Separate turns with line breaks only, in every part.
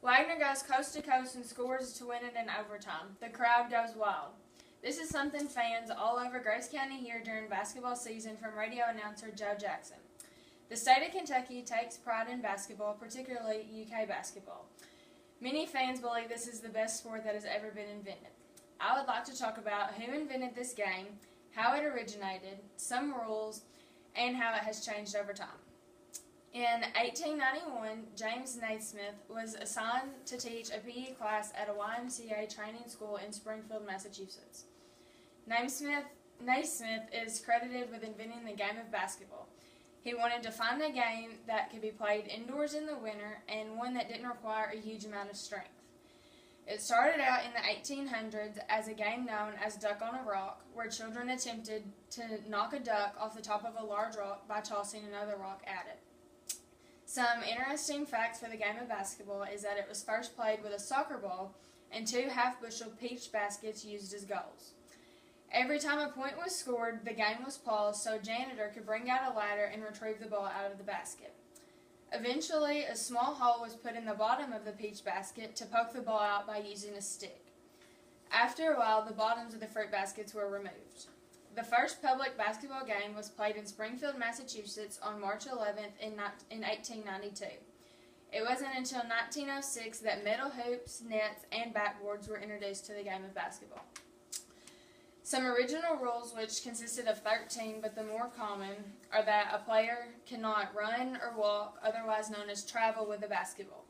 Wagner goes coast to coast and scores to win it in overtime. The crowd goes wild. This is something fans all over Grace County hear during basketball season from radio announcer Joe Jackson. The state of Kentucky takes pride in basketball, particularly UK basketball. Many fans believe this is the best sport that has ever been invented. I would like to talk about who invented this game, how it originated, some rules, and how it has changed over time. In 1891, James Naismith was assigned to teach a PE class at a YMCA training school in Springfield, Massachusetts. Naismith is credited with inventing the game of basketball. He wanted to find a game that could be played indoors in the winter and one that didn't require a huge amount of strength. It started out in the 1800s as a game known as Duck on a Rock, where children attempted to knock a duck off the top of a large rock by tossing another rock at it. Some interesting facts for the game of basketball is that it was first played with a soccer ball and 2 half-bushel peach baskets used as goals. Every time a point was scored, the game was paused so a janitor could bring out a ladder and retrieve the ball out of the basket. Eventually, a small hole was put in the bottom of the peach basket to poke the ball out by using a stick. After a while, the bottoms of the fruit baskets were removed. The first public basketball game was played in Springfield, Massachusetts on March 11th in 1892. It wasn't until 1906 that metal hoops, nets, and backboards were introduced to the game of basketball. Some original rules, which consisted of 13 but the more common, are that a player cannot run or walk, otherwise known as travel, with the basketball.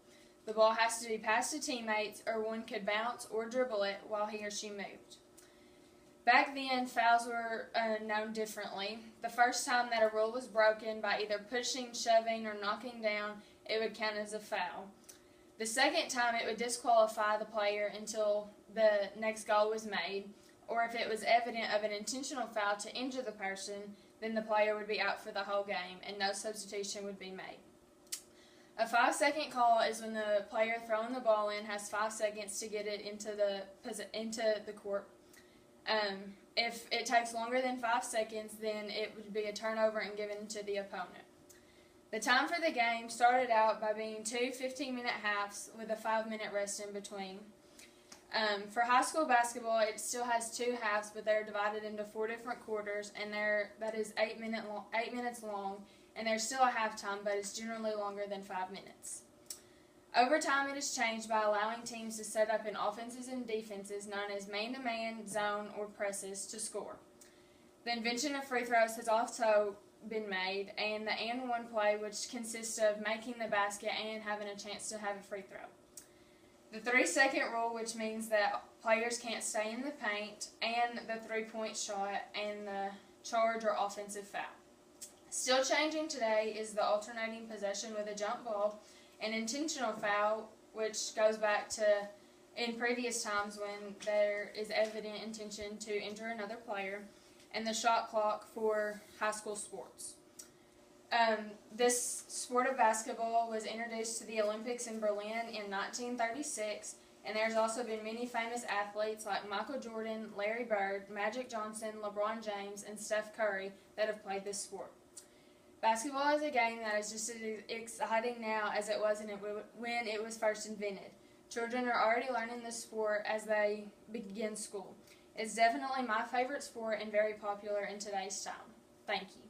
The ball has to be passed to teammates, or one could bounce or dribble it while he or she moved. Back then, fouls were known differently. The first time that a rule was broken by either pushing, shoving, or knocking down, it would count as a foul. The second time, it would disqualify the player until the next goal was made, or if it was evident of an intentional foul to injure the person, then the player would be out for the whole game and no substitution would be made. A 5-second call is when the player throwing the ball in has 5 seconds to get it into the court. If it takes longer than 5 seconds, then it would be a turnover and given to the opponent. The time for the game started out by being 2 15-minute halves with a 5-minute rest in between. For high school basketball, it still has 2 halves, but they're divided into 4 different quarters, and that is 8 minutes long, and there's still a halftime, but it's generally longer than 5 minutes. Over time, it has changed by allowing teams to set up in offenses and defenses known as man-to-man, zone, or presses to score. The invention of free throws has also been made, and the and one play, which consists of making the basket and having a chance to have a free throw. The 3-second rule, which means that players can't stay in the paint, and the 3-point shot, and the charge or offensive foul. Still changing today is the alternating possession with a jump ball, an intentional foul, which goes back to in previous times when there is evident intention to injure another player, and the shot clock for high school sports. This sport of basketball was introduced to the Olympics in Berlin in 1936, and there's also been many famous athletes like Michael Jordan, Larry Bird, Magic Johnson, LeBron James, and Steph Curry that have played this sport. Basketball is a game that is just as exciting now as it was when it was first invented. Children are already learning this sport as they begin school. It's definitely my favorite sport and very popular in today's time. Thank you.